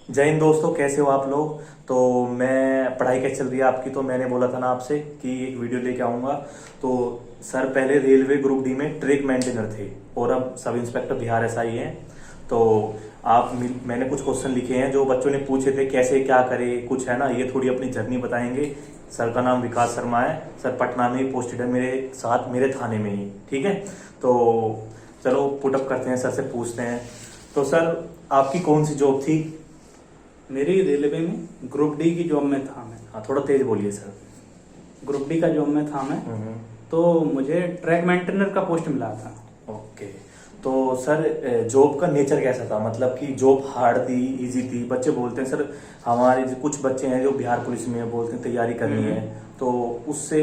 जय हिंद दोस्तों, कैसे हो आप लोग। तो मैं पढ़ाई कैसे चल रही है आपकी। तो मैंने बोला था ना आपसे कि एक वीडियो लेके आऊंगा। तो सर पहले रेलवे ग्रुप डी में ट्रैक मेंटेनर थे और अब सब इंस्पेक्टर बिहार एसआई हैं। तो मैंने कुछ क्वेश्चन लिखे हैं जो बच्चों ने पूछे थे, कैसे क्या करे कुछ है ना, ये थोड़ी अपनी जर्नी बताएंगे। सर का नाम विकास शर्मा है, सर पटना में ही पोस्टेड है मेरे साथ, मेरे थाने में ही। ठीक है, तो चलो पुटअप करते हैं, सर से पूछते हैं। तो सर आपकी कौन सी जॉब थी। मेरी रेलवे में ग्रुप डी की जॉब में था मैं। हाँ, थोड़ा तेज बोलिए सर। ग्रुप डी का जॉब में था मैं। तो मुझे ट्रैक मेंटेनर का पोस्ट मिला था। ओके, तो सर जॉब का नेचर कैसा था, मतलब कि जॉब हार्ड थी, इजी थी। बच्चे बोलते हैं सर, हमारे कुछ बच्चे हैं जो बिहार पुलिस में है, बोलते हैं तैयारी करनी है। तो उससे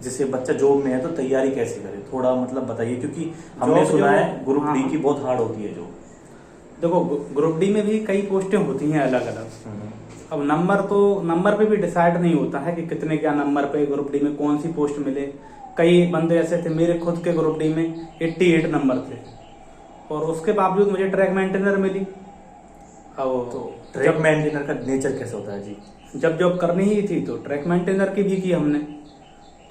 जैसे बच्चा जॉब में है तो तैयारी कैसे करे, थोड़ा मतलब बताइए, क्योंकि हमने सुना है ग्रुप डी की बहुत हार्ड होती है जॉब। देखो, ग्रुप डी में भी कई पोस्टें होती हैं अलग अलग। अब नंबर पे भी डिसाइड नहीं होता है कि कितने क्या नंबर पे ग्रुप डी में कौन सी पोस्ट मिले। कई बंदे ऐसे थे, मेरे खुद के ग्रुप डी में 88 नंबर थे और उसके बावजूद मुझे ट्रैक मेंटेनर मिली। अब तो ट्रैक मेंटेनर का नेचर कैसा होता है जी। जब जॉब करनी ही थी तो ट्रैक मेंटेनर की भी की हमने।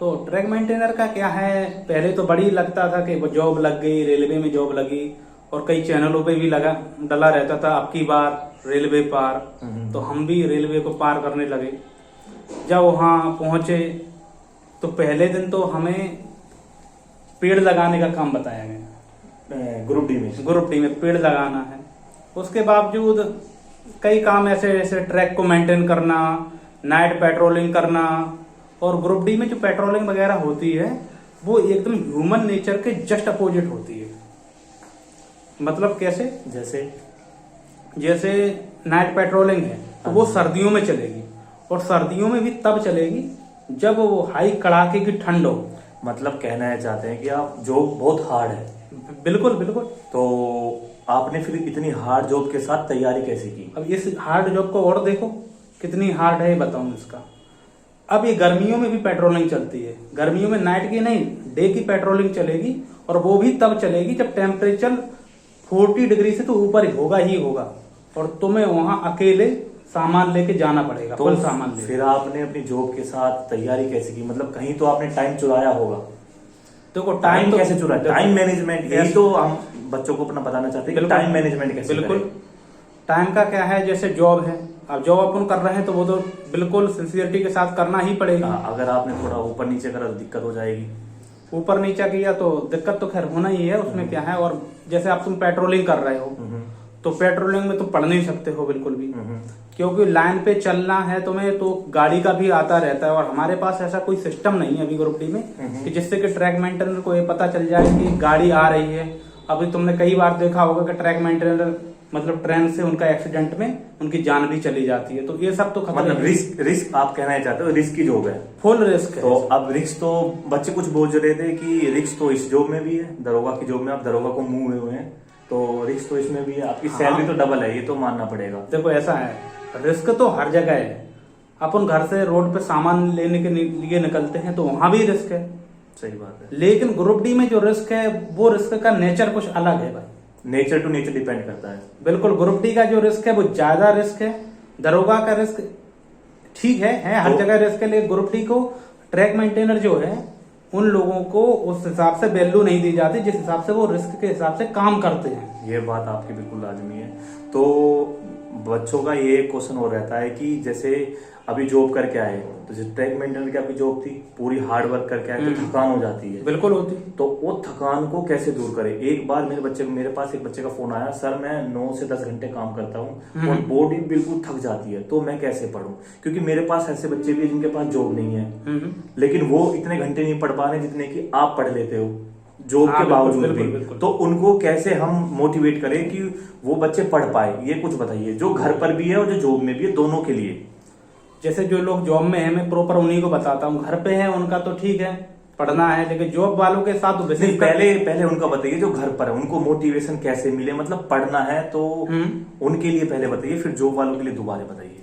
तो ट्रैक मेंटेनर का क्या है, पहले तो बड़ी लगता था कि वो जॉब लग गई, रेलवे में जॉब लगी, और कई चैनलों पे भी लगा डला रहता था अब की बार रेलवे पार। तो हम भी रेलवे को पार करने लगे। जब वहां पहुंचे तो पहले दिन तो हमें पेड़ लगाने का काम बताया गया। ग्रुप डी में पेड़ लगाना है। उसके बावजूद कई काम ऐसे ऐसे ट्रैक को मेंटेन करना, नाइट पेट्रोलिंग करना। और ग्रुप डी में जो पेट्रोलिंग वगैरह होती है वो एकदम ह्यूमन नेचर के जस्ट अपोजिट होती है। मतलब कैसे, जैसे नाइट पेट्रोलिंग है तो वो सर्दियों में चलेगी, और सर्दियों में भी तब चलेगी जब वो हाई कड़ाके की ठंड हो। मतलब कहना चाहते हैं कि आप जॉब बहुत हार्ड है। बिल्कुल बिल्कुल। तो आपने फिर इतनी हार्ड जॉब के साथ तैयारी कैसे की। अब इस हार्ड जॉब को और देखो कितनी हार्ड है, बताऊं इसका। अब ये गर्मियों में भी पेट्रोलिंग चलती है। गर्मियों में नाइट की नहीं, डे की पेट्रोलिंग चलेगी, और वो भी तब चलेगी जब टेम्परेचर 40 डिग्री से तो ऊपर ही होगा, और तुम्हें वहां अकेले सामान लेके जाना पड़ेगा। तो फुल सामान लेके। फिर आपने अपनी जॉब के साथ तैयारी कैसे की, मतलब कहीं तो आपने टाइम चुराया होगा। देखो टाइम तो कैसे चुराया, टाइम मैनेजमेंट, यही तो हम बच्चों को अपना बताना चाहते हैं कि टाइम मैनेजमेंट कैसे बिल्कुल। करें? टाइम का क्या है, जैसे जॉब है, अब जॉब अपन कर रहे हैं तो वो तो बिल्कुल सिंसियरिटी के साथ करना ही पड़ेगा। अगर आपने थोड़ा ऊपर नीचे करा तो दिक्कत हो जाएगी। ऊपर नीचा किया तो दिक्कत तो खैर होना ही है, उसमें क्या है। और जैसे आप तुम पेट्रोलिंग कर रहे हो तो पेट्रोलिंग में तुम पढ़ नहीं सकते हो बिल्कुल भी, क्योंकि लाइन पे चलना है तुम्हें, तो गाड़ी का भी आता रहता है। और हमारे पास ऐसा कोई सिस्टम नहीं है अभी ग्रुप डी में कि जिससे कि ट्रैक मेंटेनर को ये पता चल जाए कि गाड़ी आ रही है। अभी तुमने कई बार देखा होगा कि ट्रैक मेंटेनर मतलब ट्रेन से उनका एक्सीडेंट में उनकी जान भी चली जाती है। तो ये सब तो खतरे, मतलब रिस्क आप कहना चाहते हो, रिस्क की जॉब है, फुल रिस्क है। तो अब रिस्क तो बच्चे कुछ बोल रहे थे कि रिस्क तो इस जॉब में भी है, दरोगा की जॉब में आप दरोगा को मुंह हुए हैं, तो रिस्क तो इसमें भी है। आपकी सैलरी तो डबल है, ये तो मानना पड़ेगा। देखो ऐसा है, रिस्क तो हर जगह है। अपन घर से रोड पे सामान लेने के लिए निकलते हैं तो वहां भी रिस्क है। सही बात है। लेकिन ग्रुप डी में जो रिस्क है वो रिस्क का नेचर कुछ अलग है भाई। नेचर टू नेचर डिपेंड करता है। बिल्कुल, ग्रुप डी का जो रिस्क है वो ज्यादा रिस्क है। दरोगा का रिस्क ठीक है हर जगह रिस्क है, लेकिन ग्रुप डी को ट्रैक मेंटेनर जो है उन लोगों को उस हिसाब से वैल्यू नहीं दी जाती जिस हिसाब से वो रिस्क के हिसाब से काम करते हैं। ये बात आपकी बिल्कुल लाजमी है। तो बच्चों का ये क्वेश्चन हो रहता है कि जैसे अभी जॉब करके आए, तो जैसे ट्रैक मेंटेनर की आपकी जॉब थी, पूरी हार्ड वर्क करके आए तो थकान हो जाती है। बिल्कुल होती। तो वो थकान को कैसे दूर करें। एक बार मेरे पास एक बच्चे का फोन आया, सर मैं 9 से 10 घंटे काम करता हूँ और बॉडी बिल्कुल थक जाती है, तो मैं कैसे पढूं। क्योंकि मेरे पास ऐसे बच्चे भी हैं जिनके पास जॉब नहीं है, लेकिन वो इतने घंटे नहीं पढ़ पा रहे जितने की आप पढ़ लेते हो जॉब के बावजूद भी। तो उनको कैसे हम मोटिवेट करें कि वो बच्चे पढ़ पाए, ये कुछ बताइए, जो घर पर भी है और जो जॉब में भी है, दोनों के लिए। जैसे जो लोग जॉब में है मैं प्रॉपर उन्हीं को बताता हूँ, घर पे है उनका तो ठीक है पढ़ना है, लेकिन जॉब वालों के साथ तो नहीं, पहले उनका बताइए जो घर पर है, उनको मोटिवेशन कैसे मिले, मतलब पढ़ना है तो उनके लिए पहले बताइए, फिर जॉब वालों के लिए दोबारा बताइए।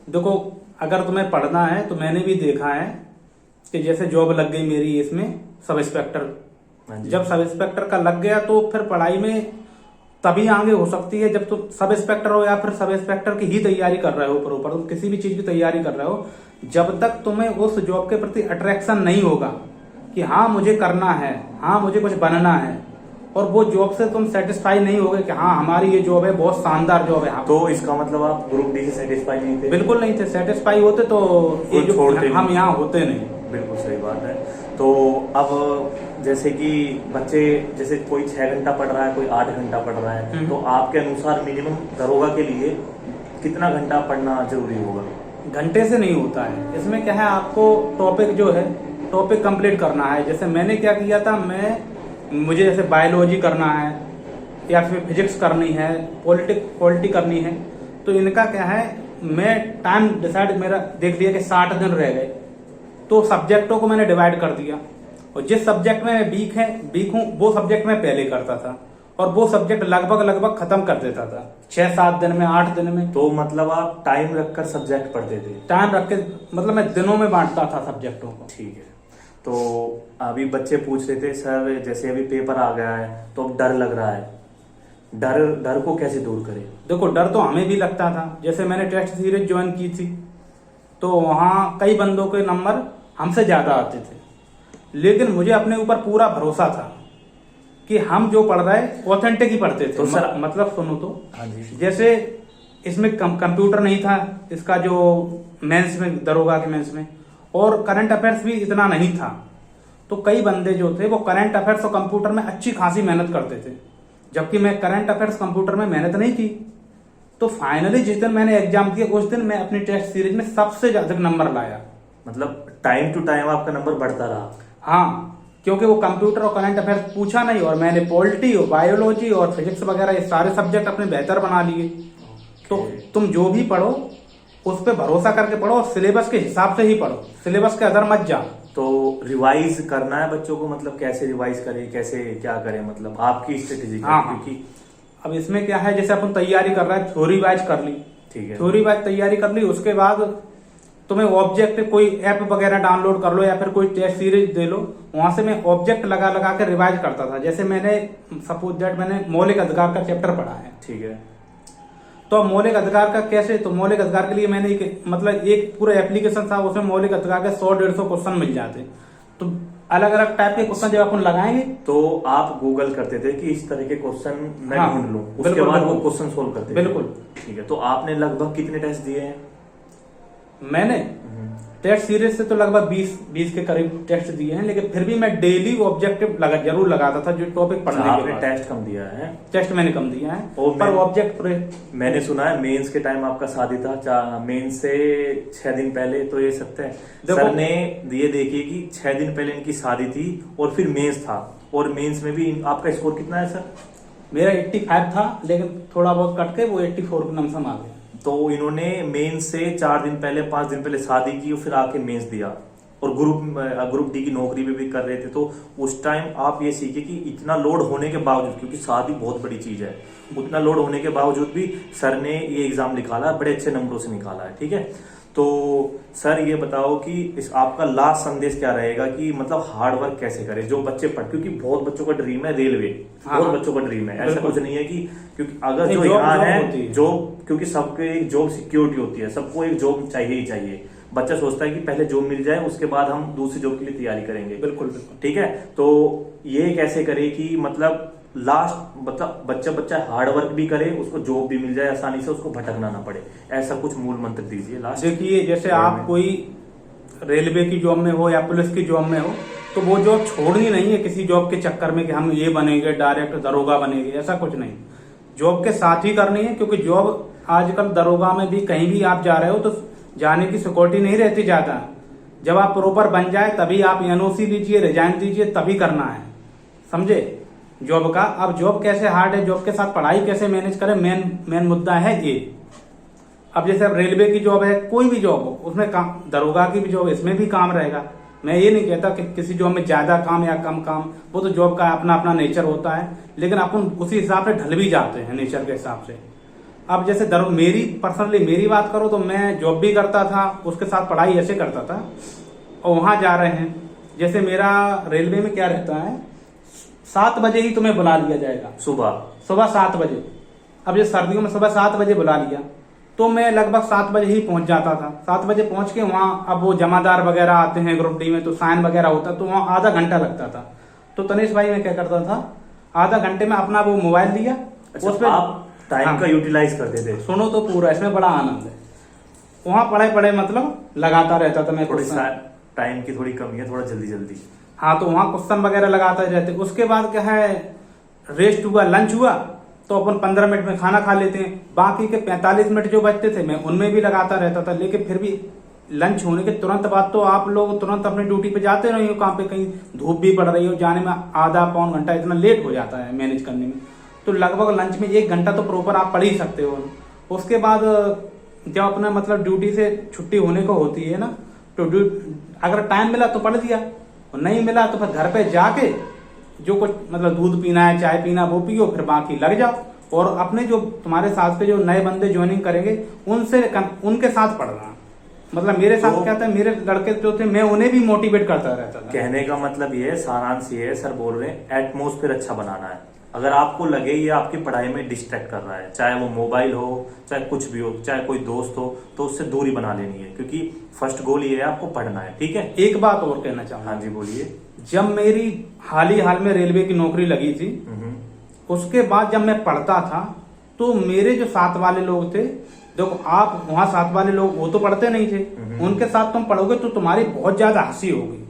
देखो, अगर तुम्हें पढ़ना है तो मैंने भी देखा है कि जैसे जॉब लग गई मेरी इसमें सब इंस्पेक्टर, जब सब इंस्पेक्टर का लग गया तो फिर पढ़ाई में तभी आगे हो सकती है जब तुम सब इंस्पेक्टर हो या फिर सब इंस्पेक्टर की ही तैयारी कर रहे हो, ऊपर तुम किसी भी चीज की तैयारी कर रहे हो, जब तक तुम्हें उस जॉब के प्रति अट्रैक्शन नहीं होगा कि हाँ मुझे करना है, हाँ मुझे कुछ बनना है, और वो जॉब से तुम सेटिस्फाई नहीं होगे कि हाँ हमारी ये जॉब है, बहुत शानदार जॉब है, तो इसका मतलब आप ग्रुप डी से सेटिस्फाई नहीं थे? बिल्कुल नहीं थे। सेटिस्फाई होते तो ये जो हम यहाँ होते नहीं। बिल्कुल सही बात है। तो अब जैसे कि बच्चे, जैसे कोई 6 घंटा पढ़ रहा है, कोई 8 घंटा पढ़ रहा है, तो आपके अनुसार मिनिमम दरोगा के लिए कितना घंटा पढ़ना जरूरी होगा? घंटे से नहीं होता है, इसमें क्या है, आपको टॉपिक जो है टॉपिक कंप्लीट करना है। जैसे मैंने क्या किया था, मुझे जैसे बायोलॉजी करना है या फिर फिजिक्स करनी है, पॉलिटी करनी है, तो इनका क्या है, मैं टाइम डिसाइड मेरा देख लिया कि 60 दिन रह गए, तो सब्जेक्टों को मैंने डिवाइड कर दिया, और जिस सब्जेक्ट में मैं वीक हूँ वो सब्जेक्ट मैं पहले करता था, और वो सब्जेक्ट लगभग खत्म कर देता था 6-7 दिन में, 8 दिन में। तो मतलब आप टाइम रखकर सब्जेक्ट पढ़ते थे? टाइम रख के मतलब मैं दिनों में बांटता था सब्जेक्टों को। ठीक है। तो अभी बच्चे पूछ रहे थे सर, जैसे अभी पेपर आ गया है तो अब डर लग रहा है, डर को कैसे दूर करें? देखो, डर तो हमें भी लगता था। जैसे मैंने टेस्ट सीरीज ज्वाइन की थी तो वहाँ कई बंदों के नंबर हमसे ज्यादा आते थे, लेकिन मुझे अपने ऊपर पूरा भरोसा था कि हम जो पढ़ रहे ऑथेंटिक ही पढ़ते थे। तो सर मतलब सुनो तो, हाँ जी, जैसे इसमें कंप्यूटर नहीं था, इसका जो मेंस में, दरोगा के मेंस में, और करंट अफेयर्स भी इतना नहीं था, तो कई बंदे जो थे वो करंट अफेयर्स और कंप्यूटर में अच्छी खासी मेहनत करते थे, जबकि मैं करंट अफेयर्स कंप्यूटर में मेहनत नहीं की। तो फाइनली जिस दिन मैंने एग्जाम दिया उस दिन मैं अपनी टेस्ट सीरीज में सबसे ज्यादा नंबर लाया। मतलब टाइम टू टाइम आपका नंबर बढ़ता रहा? हाँ, क्योंकि वो कंप्यूटर और करंट अफेयर्स पूछा नहीं, और मैंने पॉलिटी और बायोलॉजी और फिजिक्स वगैरह ये सारे सब्जेक्ट अपने बेहतर बना लिए। तो तुम जो भी पढ़ो उस पर भरोसा करके पढ़ो, और सिलेबस के हिसाब से ही पढ़ो, सिलेबस के अंदर मत जाओ। तो रिवाइज करना है बच्चों को, मतलब कैसे रिवाइज करें, कैसे क्या करें, मतलब आपकी स्ट्रेटेजी? हाँ, क्योंकि अब इसमें क्या है, जैसे अपन तैयारी कर रहे हैं, थ्योरी वाइज कर ली, ठीक है, थ्योरी वाइज तैयारी कर ली, उसके बाद तुम्हें ऑब्जेक्ट कोई ऐप वगैरह डाउनलोड कर लो या फिर कोई टेस्ट सीरीज दे लो, वहां से मैं ऑब्जेक्ट लगा लगा के रिवाइज करता था। जैसे मैंने सपोज दैट मैंने मौलिक अधिकार का चैप्टर पढ़ा है, ठीक है, तो मौलिक अधिकार का कैसे, तो मौलिक अधिकार के लिए मैंने एक पूरा एप्लीकेशन था, उसमें मौलिक अधिकार के 100-150 क्वेश्चन मिल जाते, तो अलग अलग टाइप के क्वेश्चन जब अपन लगाएंगे, तो आप गूगल करते थे कि इस तरह के क्वेश्चन मैं हाँ, ढूंढ लूं, उसके बाद वो क्वेश्चन सोल्व करते थे? बिल्कुल। ठीक है। तो आपने लगभग कितने टेस्ट दिए हैं? मैंने टेस्ट सीरीज से तो लगभग 20 के करीब टेस्ट दिए हैं, लेकिन फिर भी मैं डेली ऑब्जेक्टिव जरूर लगाता था, जो टॉपिक पढ़ने के आपने बाद। टेस्ट कम दिया है? टेस्ट मैंने कम दिया है, पर ऑब्जेक्ट मैंने सुना है मेंस के टाइम आपका शादी था, मेंस से 6 दिन पहले, तो ये सत्य है? सर ने ये देखिए कि 6 दिन पहले इनकी शादी थी और फिर मेंस था, और मेंस में भी आपका स्कोर कितना है सर? मेरा 85 था, लेकिन थोड़ा बहुत कट के वो 84 के नंबर आ गया। तो इन्होंने मेंस से 4 दिन पहले, 5 दिन पहले शादी की और फिर आके मेंस दिया, और ग्रुप डी की नौकरी में भी कर रहे थे। तो उस टाइम आप ये सीखे कि इतना लोड होने के बावजूद, क्योंकि शादी बहुत बड़ी चीज है, उतना लोड होने के बावजूद भी सर ने ये एग्जाम निकाला, बड़े अच्छे नंबरों से निकाला है। ठीक है। तो सर ये बताओ कि इस आपका लास्ट संदेश क्या रहेगा, कि मतलब हार्ड वर्क कैसे करें जो बच्चे पढ़, क्योंकि बहुत बच्चों का ड्रीम है रेलवे, बहुत बच्चों का ड्रीम है, ऐसा कुछ नहीं है कि, क्योंकि अगर जो यहाँ है जॉब, क्योंकि सबके एक जॉब सिक्योरिटी होती है, सबको एक जॉब चाहिए ही चाहिए। बच्चा सोचता है कि पहले जॉब मिल जाए उसके बाद हम दूसरी जॉब के लिए तैयारी करेंगे। बिल्कुल बिल्कुल। ठीक है। तो ये कैसे करे कि मतलब लास्ट, मतलब बच्चा हार्ड वर्क भी करे, उसको जॉब भी मिल जाए आसानी से, उसको भटकना ना पड़े, ऐसा कुछ मूल मंत्र दीजिए लास्ट। देखिए, जैसे आप कोई रेलवे की जॉब में हो या पुलिस की जॉब में हो, तो वो जॉब छोड़नी नहीं है किसी जॉब के चक्कर में कि हम ये बनेंगे, डायरेक्ट दरोगा बनेंगे, ऐसा कुछ नहीं। जॉब के साथ ही करनी है, क्योंकि जॉब आजकल दरोगा में भी कहीं भी आप जा रहे हो तो जाने की सिक्योरिटी नहीं रहती ज्यादा। जब आप प्रॉपर बन जाए तभी आप एनओसी लीजिए, रिजाइन दीजिए, तभी करना है, समझे जॉब का। अब जॉब कैसे हार्ड है, जॉब के साथ पढ़ाई कैसे मैनेज करें, मेन मुद्दा है ये। अब जैसे अब रेलवे की जॉब है, कोई भी जॉब हो, उसमें काम, दरोगा की भी जॉब, इसमें भी काम रहेगा। मैं ये नहीं कहता कि किसी जॉब में ज्यादा काम या कम काम, वो तो जॉब का अपना अपना नेचर होता है, लेकिन अपन उसी हिसाब से ढल भी जाते हैं नेचर के हिसाब से। अब जैसे मेरी पर्सनली मेरी बात करो तो मैं जॉब भी करता था, उसके साथ पढ़ाई ऐसे करता था, और वहां जा रहे हैं, जैसे मेरा रेलवे में क्या रहता है, 7 बजे ही तुम्हें बुला लिया जाएगा, सुबह 7 बजे। अब ये सर्दियों में सुबह 7 बजे बुला लिया तो मैं लगभग 7 बजे ही पहुंच जाता था। 7 बजे पहुंच के वहाँ अब वो जमादार वगैरह आते हैं ग्रुप डी में, तो साइन वगैरह होता, तो वहाँ आधा घंटा लगता था। तो तनिष भाई मैं क्या करता था, आधा घंटे में अपना वो मोबाइल लिया, अच्छा, उसमें आप टाइम का यूटिलाइज करते थे। सुनो तो पूरा, इसमें बड़ा आनंद है। वहाँ पढ़े मतलब लगाता रहता था मैं। टाइम की थोड़ी कमी है, थोड़ा जल्दी। हाँ, तो वहाँ क्वेश्चन वगैरह लगाते रहते। उसके बाद क्या है, रेस्ट हुआ, लंच हुआ, तो अपन 15 मिनट में खाना खा लेते हैं। बाकी के 45 मिनट जो बचते थे मैं उनमें भी लगाता रहता था। लेकिन फिर भी लंच होने के तुरंत बाद तो आप लोग तुरंत अपने ड्यूटी पे जाते रही हो काम पे, कहीं धूप भी पड़ रही हो, जाने में आधा पौन घंटा इतना लेट हो जाता है मैनेज करने में। तो लगभग लंच में 1 घंटा तो प्रॉपर आप पढ़ ही सकते हो। उसके बाद जब अपना मतलब ड्यूटी से छुट्टी होने को होती है ना, तो अगर टाइम मिला तो पढ़ लिया, और नहीं मिला तो फिर घर पे जाके जो कुछ मतलब दूध पीना है, चाय पीना, वो पियो, फिर बाकी लग जाओ। और अपने जो तुम्हारे साथ के जो नए बंदे ज्वाइनिंग करेंगे उनके साथ पढ़ना। मतलब मेरे साथ क्या था, मेरे लड़के जो थे मैं उन्हें भी मोटिवेट करता रहता था। कहने का मतलब ये है, सारांश ये है, सर बोल रहे हैं एटमोस्फेयर अच्छा बनाना है। अगर आपको लगे ये आपकी पढ़ाई में डिस्ट्रैक्ट कर रहा है, चाहे वो मोबाइल हो, चाहे कुछ भी हो, चाहे कोई दोस्त हो, तो उससे दूरी बना लेनी है, क्योंकि फर्स्ट गोल ये है आपको पढ़ना है। ठीक है, एक बात और कहना चाहूंगा। हाँ जी बोलिए। जब मेरी हाल में रेलवे की नौकरी लगी थी, उसके बाद जब मैं पढ़ता था तो मेरे जो साथ वाले लोग थे, देखो आप वहां साथ वाले लोग वो तो पढ़ते नहीं थे, उनके साथ तुम पढ़ोगे तो तुम्हारी बहुत ज्यादा हंसी होगी,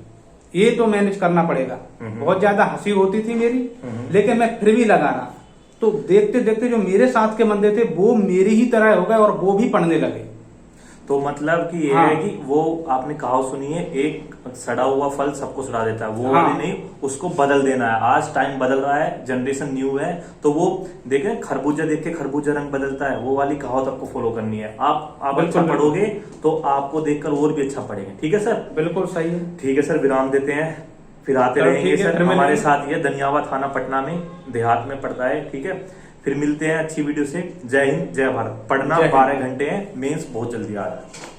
ये तो मैनेज करना पड़ेगा। बहुत ज्यादा हंसी होती थी मेरी, लेकिन मैं फिर भी लगा रहा। तो देखते देखते जो मेरे साथ के बंदे थे वो मेरी ही तरह हो गए और वो भी पढ़ने लगे। तो मतलब कि ये है कि वो आपने कहावत सुनी है, एक सड़ा हुआ फल सबको सड़ा देता है, वो वाली नहीं, उसको बदल देना है। आज टाइम बदल रहा है, जनरेशन न्यू है, तो वो देखें खरबूजा देख के खरबूजा रंग बदलता है, वो वाली कहावत आपको फॉलो करनी है। आप अच्छा पढ़ोगे तो आपको देखकर और भी अच्छा पढ़ेंगे। ठीक है सर, बिल्कुल सही है। ठीक है सर, विराम देते हैं, फिर आते रहेंगे सर। हमारे साथ ये धन्यवाद थाना पटना में देहात में पड़ता है। ठीक है, फिर मिलते हैं अच्छी वीडियो से। जय हिंद, जय भारत। पढ़ना 12 घंटे हैं, मेंस बहुत जल्दी आ रहा है।